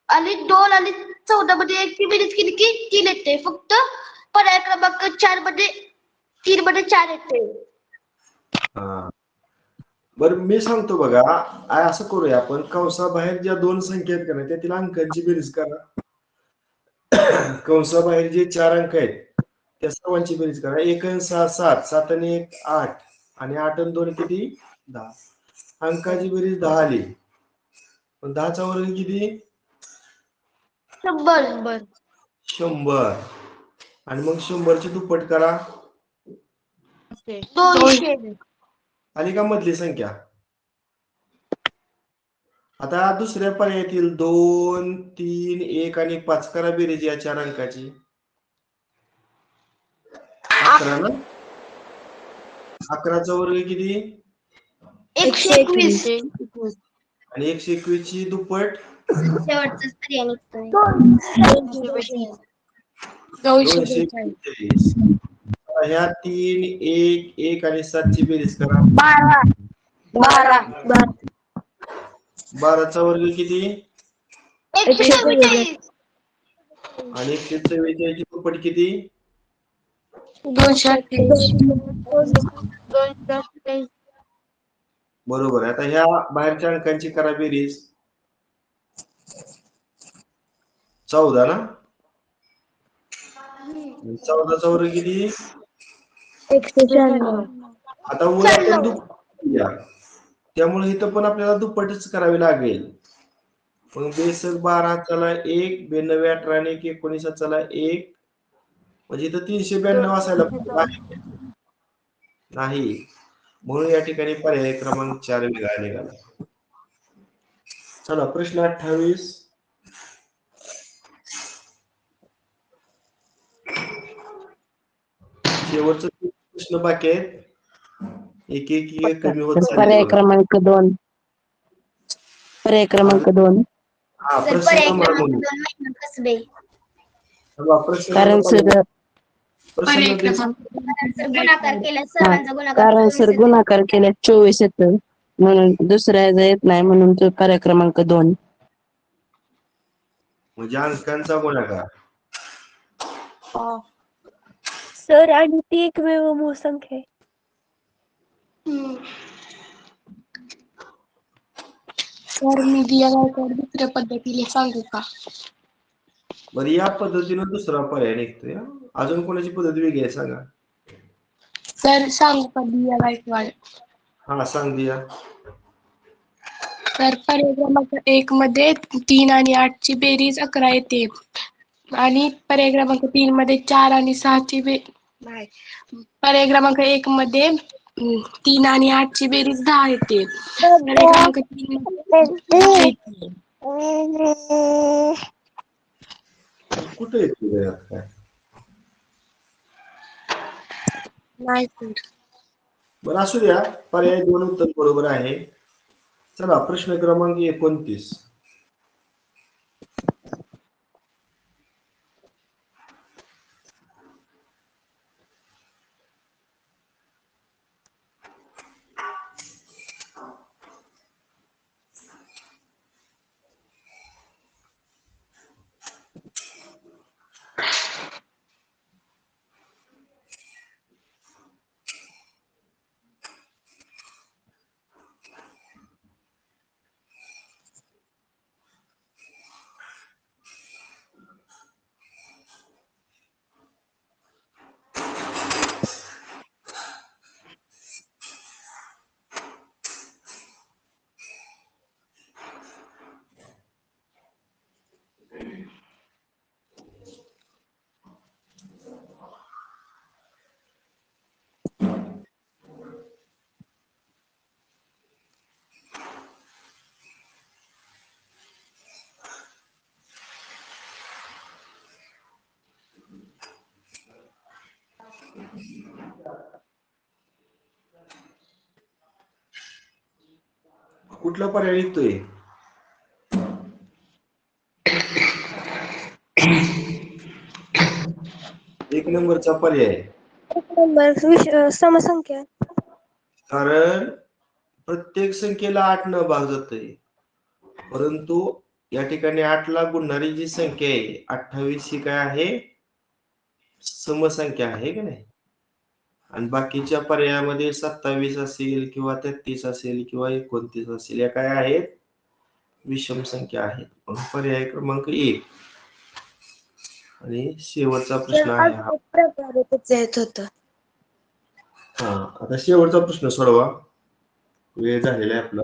आणि 2 आणि 14 मध्ये 1 ची बेरीज केली की 3 येते. फक्त पर्याय क्रमांक 4 मध्ये 3 मध्ये 4 येते. हा. बरं मी सांगतो बघा, असं करूया आपण, कंसाबाहेर ज्या 2 संख्या आहेत का नाही त्यातील अंकांची बेरीज करा. कंसाबाहेर जे 4 अंक आहेत त्या सर्वांची बेरीज करा. 1 आणि 6 7, 7 आणि 1 8 आणि 8 आणि 2 किती 10. अंकाची बेरीज 10 आली. पण 10चा वर्ग किती 100. 100. आणि मग 100ची दुप्पट करा. 200. आली का मधली संख्या? आता दुसऱ्या पर्यायातील 2 3 1 आणि 5 करा बेरीज या 4 अंकाची. 11 ना. 11चा वर्ग किती 121. आणि 121 ची दुप्पट शेवटचाच पर्याय निघतोय 242. ह्या 3 1 1 आणि 7 ची बेरीज करा. 12चा वर्ग किती 144. आणि 144 ची दुप्पट किती 228. बरोबर. आता ह्या बाहेरच्या अंकांची करा बेरीज. 14 ना. 14चा वर्ग किती आता वर आपण दुप्पट त्यामुळे इथं पण आपल्याला दुप्पटच करावी लागेल. मग 12 चला 1 92 18 आणि 19 चला 1 म्हणजे इथं 392 असायला नाही. म्हणून या ठिकाणी पर्याय क्रमांक 4 वेगळा निघाला. चला प्रश्न 28. शेवटचा प्रश्न बाकी आहेत. एक कमी होत पर्याय चालले. क्रमांक 2. पर्याय क्रमांक 2. हा सर प्रश्न पर्याय क्रमांक क्रमांक 2. 2 महिना कसबे कारण सर गुणाकार केल्यास सर्वांचा गुणाकार कारण 24 सर येतो. गुणाकार केल्यास 24 येतं म्हणून दुसऱ्या येत नाही म्हणून तो पर्याय क्रमांक 2. म्हणजे अंकांचा गुणाकार. सर आणि ती एकमेव मूळ संख्या आहे. सर मी दिया गायकवाड दुसऱ्या पद्धतीने सांगू का? बरं या पद्धतीनं दुसरा पर्याय निघतोय. अजून कोणाची पद्धत वेगळी आहे सांगा. सर सांगू का दिया गायकवाड? हा सांग दिया. तर पर्याय क्रमांक 1 मध्ये 3 आणि 8 ची बेरीज 11 येते आणि पर्याय क्रमांक 3 मध्ये 4 आणि 6 ची नाही. पर्याय क्रमांक 1 मध्ये 3 आणि 8 ची बेरीज 10 येते. पर्याय क्रमांक 3 मध्ये 10 येते. कुठे येते काय नाही सर. बरं असू द्या. पर्याय 2 उत्तर बरोबर आहे. चला प्रश्न क्रमांक 29. कुठला पर्याय निघतोय नंबरचा पर्याय? एक नंबर समसंख्या. कारण प्रत्येक संख्येला 8 न भाग जातोय, परंतु या ठिकाणी 8 ला गुणणारी जी संख्या आहे 28 ही काय आहे? समसंख्या आहे की नाही? आणि बाकीच्या पर्यायामध्ये 27 असेल किंवा 33 असेल किंवा 29 असेल, या काय आहेत? विषम संख्या आहेत. म्हणून पर्याय क्रमांक 1. आणि शेवटचा प्रश्न आहे हा. प्रकारे त्याचं येत होतं. हा, आता शेवटचा प्रश्न सोडवा, वेळ झालेला आहे आपला.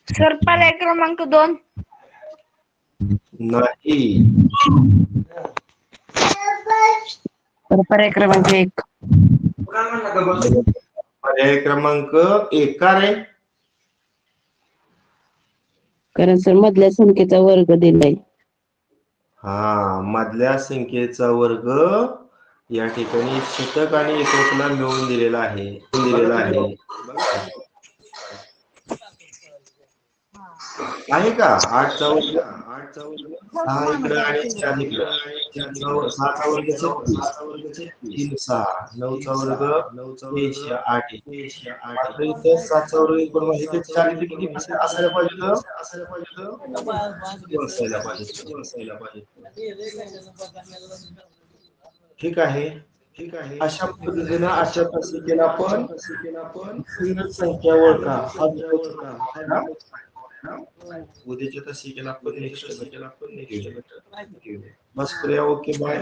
सर पर्याय क्रमांक 2. नाही. तर पर्याय क्रमांक 1. पर्याय क्रमांक 1 का रे? कारण सर मधल्या संख्येचा वर्ग दिलाय. हा, मधल्या संख्येचा वर्ग या ठिकाणी शतक आणि एककला मिळून दिलेला आहे. आहे का 8चा वर्ग 6 इकडं आणि 4 इकडं. 6चा वर्ग 36, 3 6, 9चा वर्ग 23, 8 मात्र इथं 7चा वर्ग एकूण माहिती 4 इथे किती असायला पाहिजे? असायला पाहिजे. ठीक आहे. अशा पद्धतीने अशा तासिकेला आपण विविध संख्या ओळखा हा उद्याच्या तासिकेला आपण नेक्स्ट बस करूया. Okay bye.